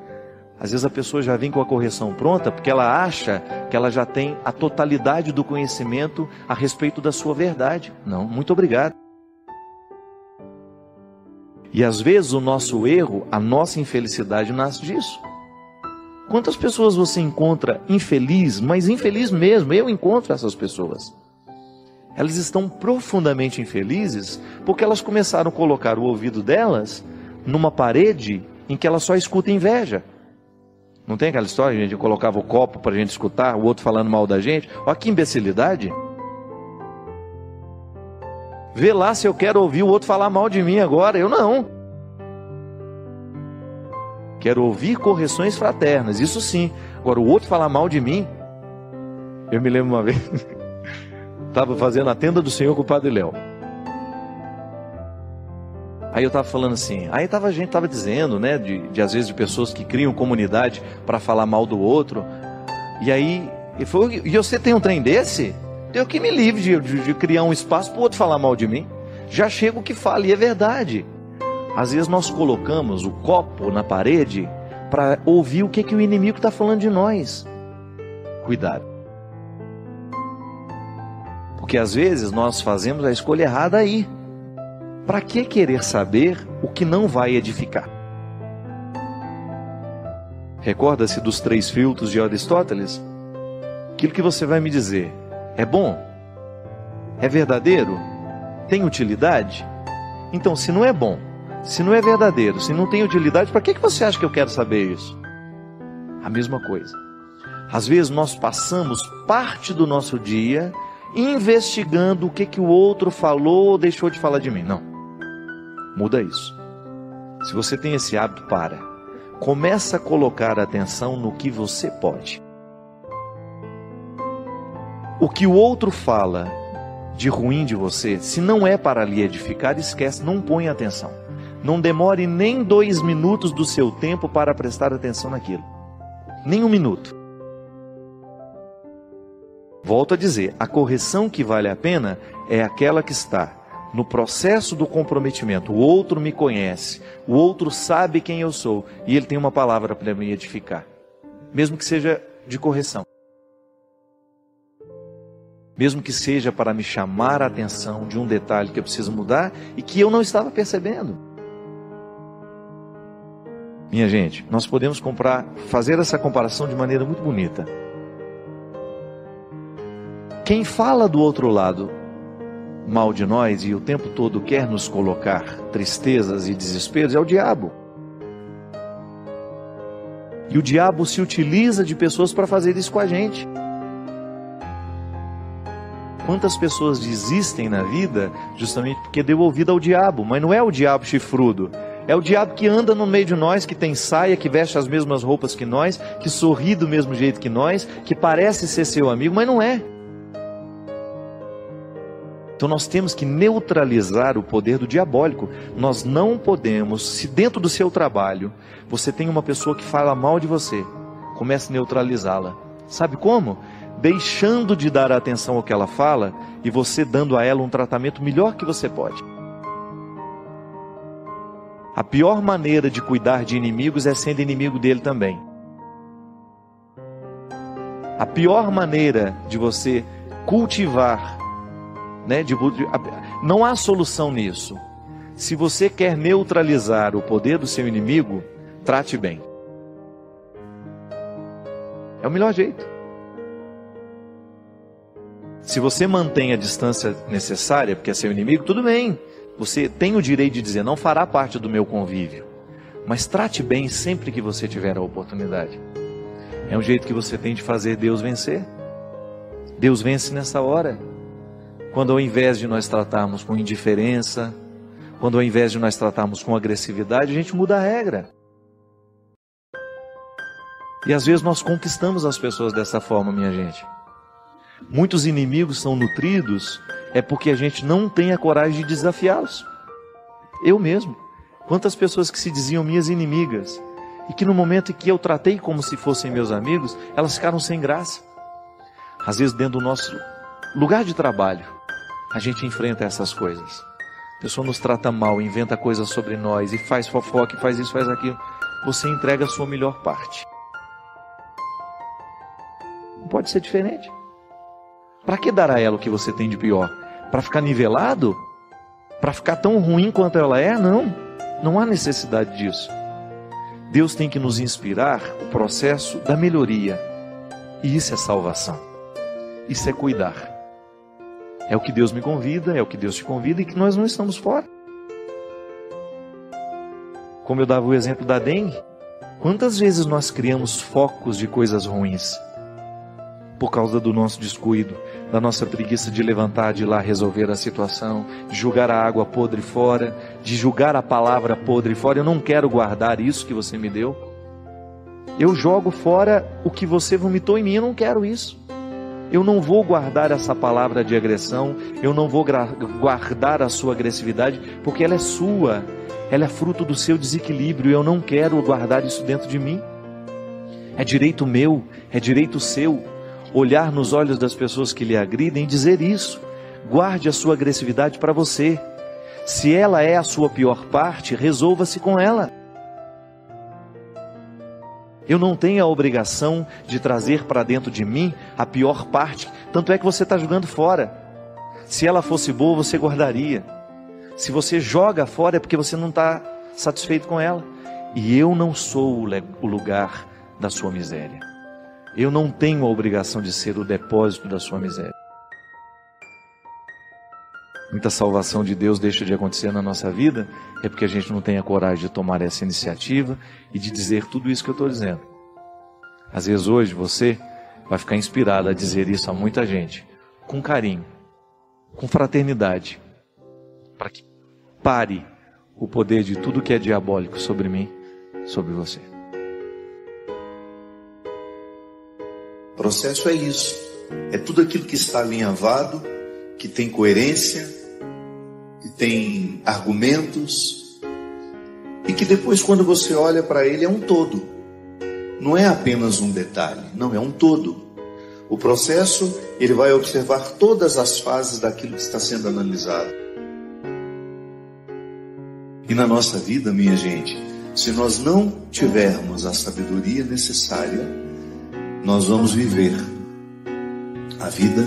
Às vezes a pessoa já vem com a correção pronta porque ela acha que ela já tem a totalidade do conhecimento a respeito da sua verdade. Não, muito obrigado. E às vezes o nosso erro, a nossa infelicidade nasce disso. Quantas pessoas você encontra infeliz, mas infeliz mesmo? Eu encontro essas pessoas. Elas estão profundamente infelizes porque elas começaram a colocar o ouvido delas numa parede em que ela só escuta inveja. Não tem aquela história, a gente colocava o copo para a gente escutar, o outro falando mal da gente? Olha que imbecilidade. Vê lá se eu quero ouvir o outro falar mal de mim agora, eu não. Quero ouvir correções fraternas, isso sim. Agora o outro falar mal de mim, eu me lembro uma vez, estava fazendo a tenda do Senhor com o Padre Léo. Aí eu estava falando assim, a gente estava dizendo, né, de às vezes de pessoas que criam comunidade para falar mal do outro. E aí, ele falou, e você tem um trem desse? Eu que me livre de criar um espaço para o outro falar mal de mim. Já chego que fala, e é verdade. Às vezes nós colocamos o copo na parede para ouvir o que o inimigo está falando de nós. Cuidado. Porque às vezes nós fazemos a escolha errada aí. Para que querer saber o que não vai edificar? Recorda-se dos 3 filtros de Aristóteles? Aquilo que você vai me dizer é bom? É verdadeiro? Tem utilidade? Então, se não é bom, se não é verdadeiro, se não tem utilidade, para que você acha que eu quero saber isso? A mesma coisa. Às vezes nós passamos parte do nosso dia investigando o que o outro falou ou deixou de falar de mim. Não. Muda isso. Se você tem esse hábito, começa a colocar atenção no que você pode. O que o outro fala de ruim de você, se não é para lhe edificar, esquece, não põe atenção. Não demore nem 2 minutos do seu tempo para prestar atenção naquilo. Nem 1 minuto. Volto a dizer, a correção que vale a pena é aquela que está no processo do comprometimento. O outro me conhece, o outro sabe quem eu sou e ele tem uma palavra para me edificar, mesmo que seja de correção, mesmo que seja para me chamar a atenção de um detalhe que eu preciso mudar e que eu não estava percebendo. Minha gente, nós podemos fazer essa comparação de maneira muito bonita. Quem fala do outro lado mal de nós e o tempo todo quer nos colocar tristezas e desesperos é o diabo. E o diabo se utiliza de pessoas para fazer isso com a gente. Quantas pessoas desistem na vida justamente porque deu ouvido ao diabo? Mas não é o diabo chifrudo. É o diabo que anda no meio de nós, que tem saia, que veste as mesmas roupas que nós, que sorri do mesmo jeito que nós, que parece ser seu amigo, mas não é. Então nós temos que neutralizar o poder do diabólico. Nós não podemos, se dentro do seu trabalho você tem uma pessoa que fala mal de você, comece a neutralizá-la. Sabe como? Deixando de dar atenção ao que ela fala e você dando a ela um tratamento melhor que você pode. A pior maneira de cuidar de inimigos é sendo inimigo dele também. A pior maneira de você cultivar, não há solução nisso. Se você quer neutralizar o poder do seu inimigo, trate bem. É o melhor jeito. Se você mantém a distância necessária, porque é seu inimigo, tudo bem. Você tem o direito de dizer, não fará parte do meu convívio. Mas trate bem sempre que você tiver a oportunidade. É um jeito que você tem de fazer Deus vencer. Deus vence nessa hora. Quando ao invés de nós tratarmos com indiferença, quando ao invés de nós tratarmos com agressividade, a gente muda a regra. E às vezes nós conquistamos as pessoas dessa forma, minha gente. Muitos inimigos são nutridos é porque a gente não tem a coragem de desafiá-los. Eu mesmo. Quantas pessoas que se diziam minhas inimigas e que no momento em que eu tratei como se fossem meus amigos, elas ficaram sem graça. Às vezes dentro do nosso lugar de trabalho, a gente enfrenta essas coisas. A pessoa nos trata mal, inventa coisas sobre nós e faz fofoca, e faz isso, faz aquilo. Você entrega a sua melhor parte. Não pode ser diferente. Para que dar a ela o que você tem de pior? Para ficar nivelado? Para ficar tão ruim quanto ela é? Não. Não há necessidade disso. Deus tem que nos inspirar o processo da melhoria. E isso é salvação. Isso é cuidar. É o que Deus me convida, é o que Deus te convida, e que nós não estamos fora. Como eu dava o exemplo da dengue, quantas vezes nós criamos focos de coisas ruins por causa do nosso descuido, da nossa preguiça de levantar, de ir lá resolver a situação, de julgar a água podre fora, de julgar a palavra podre fora. Eu não quero guardar isso que você me deu. Eu jogo fora o que você vomitou em mim, eu não quero isso. Eu não vou guardar essa palavra de agressão, eu não vou guardar a sua agressividade, porque ela é sua, ela é fruto do seu desequilíbrio. Eu não quero guardar isso dentro de mim. É direito meu, é direito seu, olhar nos olhos das pessoas que lhe agridem e dizer isso. Guarde a sua agressividade para você. Se ela é a sua pior parte, resolva-se com ela. Eu não tenho a obrigação de trazer para dentro de mim a pior parte. Tanto é que você está jogando fora. Se ela fosse boa, você guardaria. Se você joga fora, é porque você não está satisfeito com ela. E eu não sou o lugar da sua miséria. Eu não tenho a obrigação de ser o depósito da sua miséria. Muita salvação de Deus deixa de acontecer na nossa vida é porque a gente não tem a coragem de tomar essa iniciativa e de dizer tudo isso que eu estou dizendo. Às vezes hoje você vai ficar inspirado a dizer isso a muita gente, com carinho, com fraternidade, para que pare o poder de tudo que é diabólico sobre mim, sobre você. O processo é isso. É tudo aquilo que está alinhavado, que tem coerência, que tem argumentos, e que depois, quando você olha para ele, é um todo. Não é apenas um detalhe, não, é um todo. O processo, ele vai observar todas as fases daquilo que está sendo analisado. E na nossa vida, minha gente, se nós não tivermos a sabedoria necessária, nós vamos viver a vida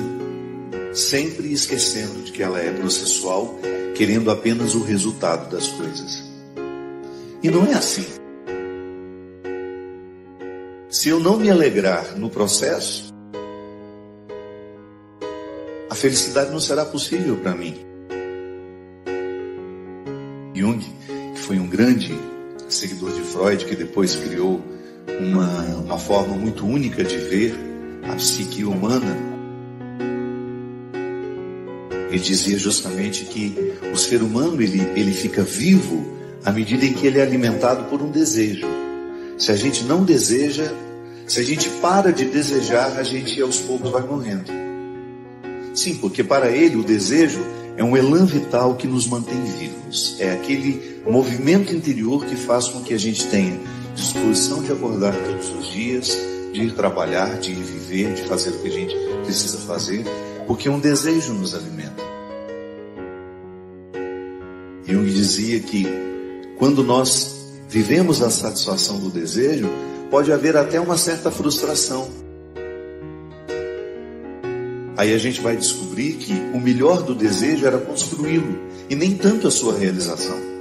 sempre esquecendo de que ela é processual, querendo apenas o resultado das coisas. E não é assim. Se eu não me alegrar no processo, a felicidade não será possível para mim. Jung, que foi um grande seguidor de Freud, que depois criou uma forma muito única de ver a psique humana, ele dizia justamente que o ser humano ele fica vivo à medida em que ele é alimentado por um desejo. Se a gente não deseja, se a gente para de desejar, a gente aos poucos vai morrendo. Sim, porque para ele o desejo é um elan vital que nos mantém vivos. É aquele movimento interior que faz com que a gente tenha disposição de acordar todos os dias, de ir trabalhar, de ir viver, de fazer o que a gente precisa fazer, porque um desejo nos alimenta. Jung dizia que quando nós vivemos a satisfação do desejo, pode haver até uma certa frustração. Aí a gente vai descobrir que o melhor do desejo era construí-lo, e nem tanto a sua realização.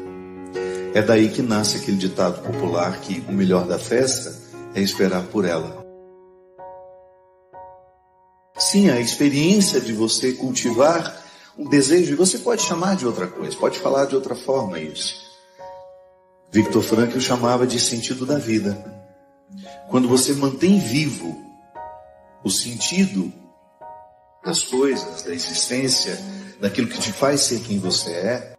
É daí que nasce aquele ditado popular que o melhor da festa é esperar por ela. Sim, a experiência de você cultivar um desejo, e você pode chamar de outra coisa, pode falar de outra forma isso. Viktor Frankl chamava de sentido da vida. Quando você mantém vivo o sentido das coisas, da existência, daquilo que te faz ser quem você é,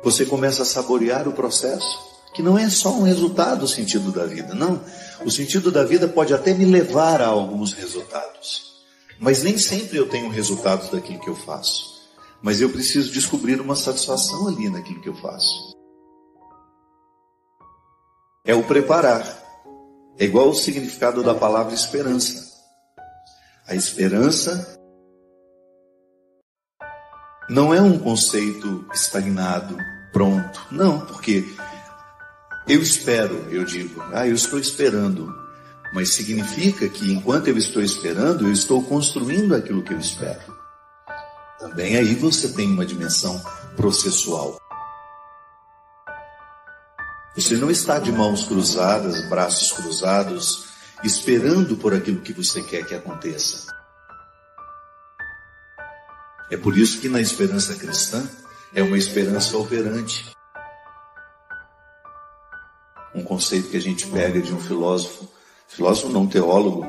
você começa a saborear o processo, que não é só um resultado do sentido da vida, não. O sentido da vida pode até me levar a alguns resultados, mas nem sempre eu tenho resultados daquilo que eu faço. Mas eu preciso descobrir uma satisfação ali naquilo que eu faço. É o preparar. É igual o significado da palavra esperança. A esperança não é um conceito estagnado, pronto. Não, porque eu espero, eu digo, eu estou esperando. Mas significa que enquanto eu estou esperando, eu estou construindo aquilo que eu espero. Também aí você tem uma dimensão processual. Você não está de mãos cruzadas, braços cruzados, esperando por aquilo que você quer que aconteça. É por isso que na esperança cristã é uma esperança operante. Um conceito que a gente pega de um filósofo não, teólogo,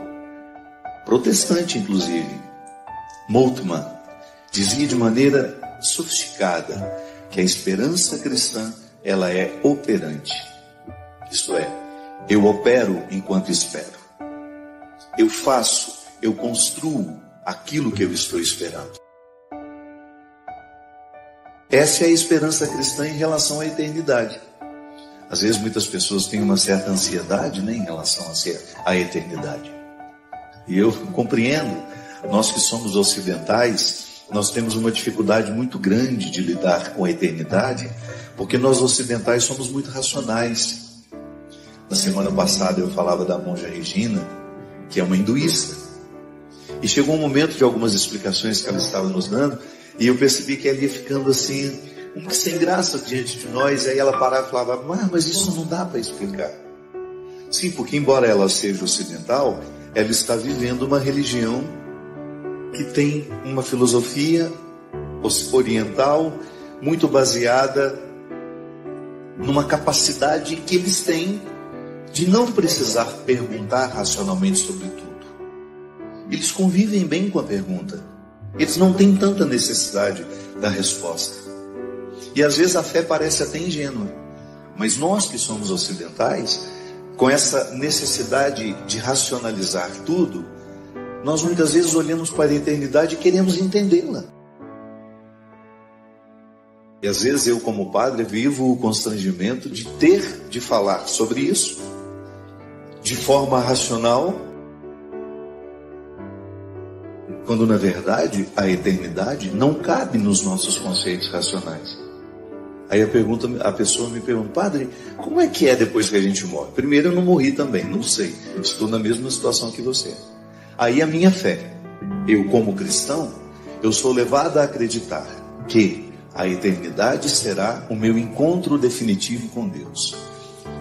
protestante inclusive, Moltmann, dizia de maneira sofisticada que a esperança cristã, ela é operante. Isto é, eu opero enquanto espero. Eu faço, eu construo aquilo que eu estou esperando. Essa é a esperança cristã em relação à eternidade. Às vezes muitas pessoas têm uma certa ansiedade, em relação à eternidade. E eu compreendo, nós que somos ocidentais, nós temos uma dificuldade muito grande de lidar com a eternidade, porque nós ocidentais somos muito racionais. Na semana passada eu falava da monja Regina, que é uma hinduísta. E chegou um momento de algumas explicações que ela estava nos dando, e eu percebi que ela ia ficando assim, sem graça diante de nós. Aí ela parava e falava, mas isso não dá para explicar. Sim, porque embora ela seja ocidental, ela está vivendo uma religião que tem uma filosofia oriental muito baseada numa capacidade que eles têm de não precisar perguntar racionalmente sobre tudo. Eles convivem bem com a pergunta. Eles não têm tanta necessidade da resposta. E às vezes a fé parece até ingênua. Mas nós que somos ocidentais, com essa necessidade de racionalizar tudo, nós muitas vezes olhamos para a eternidade e queremos entendê-la. E às vezes eu, como padre, vivo o constrangimento de ter de falar sobre isso de forma racional, quando na verdade a eternidade não cabe nos nossos conceitos racionais. Aí a pessoa me pergunta, padre, como é que é depois que a gente morre? Primeiro, eu não morri também, não sei, estou na mesma situação que você. Aí a minha fé, eu como cristão, eu sou levado a acreditar que a eternidade será o meu encontro definitivo com Deus.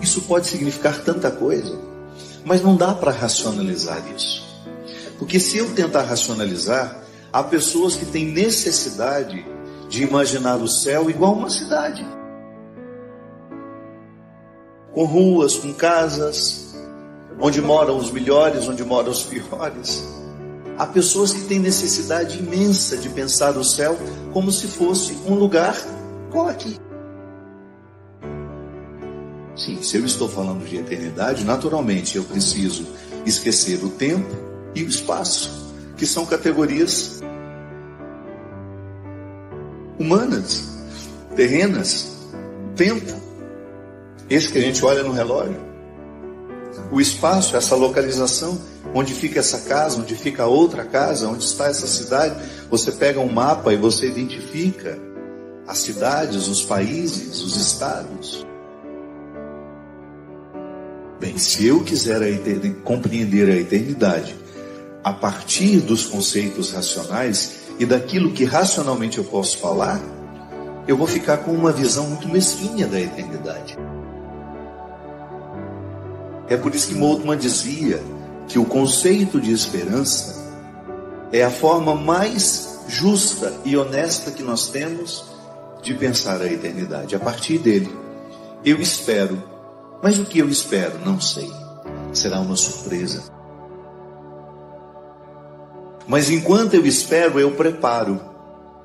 Isso pode significar tanta coisa, mas não dá para racionalizar isso. Porque se eu tentar racionalizar, há pessoas que têm necessidade de imaginar o céu igual uma cidade. Com ruas, com casas, onde moram os melhores, onde moram os piores. Há pessoas que têm necessidade imensa de pensar o céu como se fosse um lugar igual aqui. Sim, se eu estou falando de eternidade, naturalmente eu preciso esquecer o tempo e o espaço, que são categorias humanas, terrenas. O tempo, esse que a gente olha no relógio. O espaço, essa localização, onde fica essa casa, onde fica a outra casa, onde está essa cidade. Você pega um mapa e você identifica as cidades, os países, os estados. Bem, se eu quiser compreender a eternidade a partir dos conceitos racionais e daquilo que racionalmente eu posso falar, eu vou ficar com uma visão muito mesquinha da eternidade. É por isso que Moltmann dizia que o conceito de esperança é a forma mais justa e honesta que nós temos de pensar a eternidade. A partir dele, eu espero, mas o que eu espero? Não sei. Será uma surpresa. Mas enquanto eu espero, eu preparo,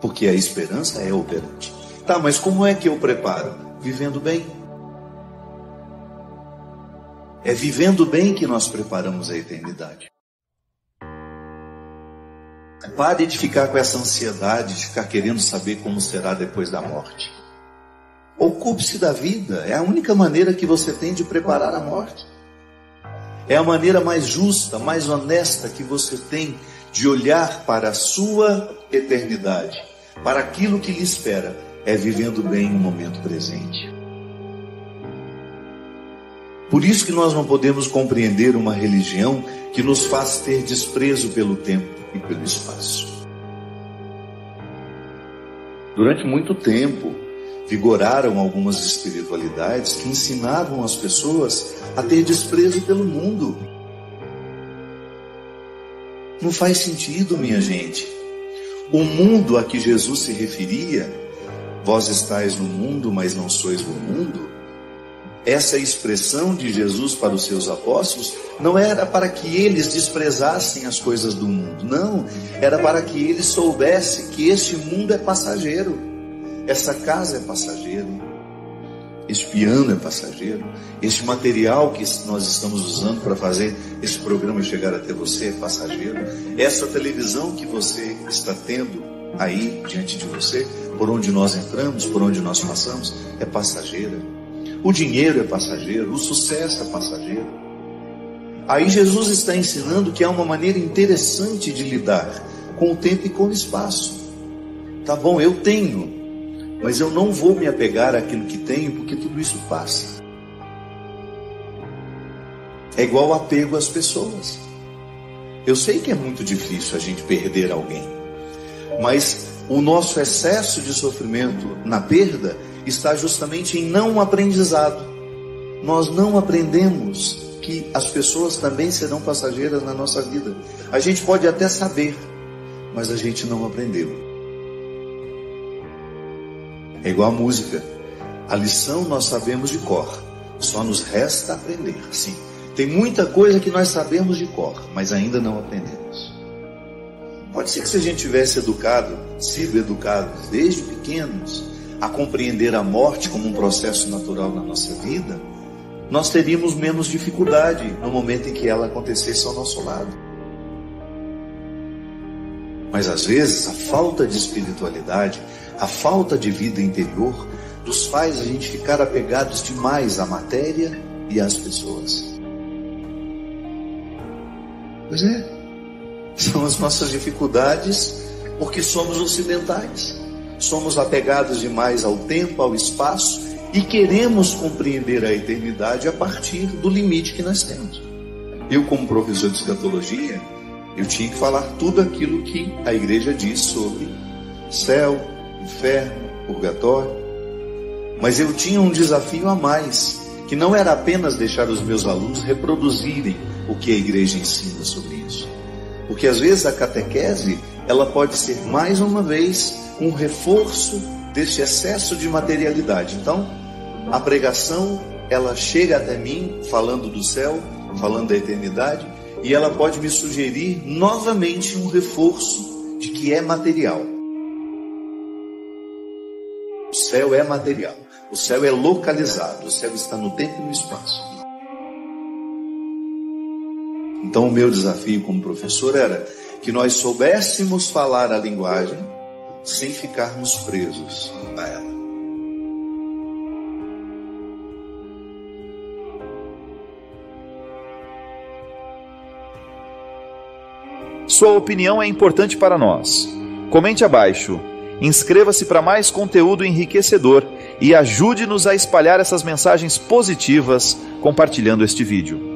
porque a esperança é operante. Tá, mas como é que eu preparo? Vivendo bem. É vivendo bem que nós preparamos a eternidade. Pare de ficar com essa ansiedade, de ficar querendo saber como será depois da morte. Ocupe-se da vida, é a única maneira que você tem de preparar a morte. É a maneira mais justa, mais honesta que você tem de olhar para a sua eternidade, para aquilo que lhe espera, é vivendo bem o momento presente. Por isso que nós não podemos compreender uma religião que nos faz ter desprezo pelo tempo e pelo espaço. Durante muito tempo, vigoraram algumas espiritualidades que ensinavam as pessoas a ter desprezo pelo mundo. Não faz sentido, minha gente. O mundo a que Jesus se referia, vós estáis no mundo, mas não sois do mundo, essa expressão de Jesus para os seus apóstolos não era para que eles desprezassem as coisas do mundo, não, era para que eles soubessem que este mundo é passageiro, essa casa é passageira, este piano é passageiro, este material que nós estamos usando para fazer esse programa chegar até você é passageiro, essa televisão que você está tendo aí diante de você, por onde nós entramos, por onde nós passamos, é passageira. O dinheiro é passageiro, o sucesso é passageiro. Aí Jesus está ensinando que há uma maneira interessante de lidar com o tempo e com o espaço. Tá bom, eu tenho, mas eu não vou me apegar àquilo que tenho, porque tudo isso passa. É igual apego às pessoas. Eu sei que é muito difícil a gente perder alguém, mas o nosso excesso de sofrimento na perda está justamente em não aprendizado. Nós não aprendemos que as pessoas também serão passageiras na nossa vida. A gente pode até saber, mas a gente não aprendeu. É igual a música. A lição nós sabemos de cor, só nos resta aprender. Sim, tem muita coisa que nós sabemos de cor, mas ainda não aprendemos. Pode ser que se a gente tivesse sido educados desde pequenos a compreender a morte como um processo natural na nossa vida, nós teríamos menos dificuldade no momento em que ela acontecesse ao nosso lado. Mas às vezes a falta de espiritualidade, a falta de vida interior, nos faz a gente ficar apegados demais à matéria e às pessoas. Pois é, são as nossas dificuldades porque somos ocidentais. Somos apegados demais ao tempo, ao espaço e queremos compreender a eternidade a partir do limite que nós temos. Eu, como professor de escatologia, eu tinha que falar tudo aquilo que a igreja diz sobre céu, inferno, purgatório. Mas eu tinha um desafio a mais, que não era apenas deixar os meus alunos reproduzirem o que a igreja ensina sobre isso. Porque às vezes a catequese, ela pode ser mais uma vez um reforço desse excesso de materialidade. Então, a pregação, ela chega até mim falando do céu, falando da eternidade, e ela pode me sugerir novamente um reforço de que é material. O céu é material, o céu é localizado, o céu está no tempo e no espaço. Então o meu desafio como professor era que nós soubéssemos falar a linguagem sem ficarmos presos a ela. Sua opinião é importante para nós. Comente abaixo, inscreva-se para mais conteúdo enriquecedor e ajude-nos a espalhar essas mensagens positivas compartilhando este vídeo.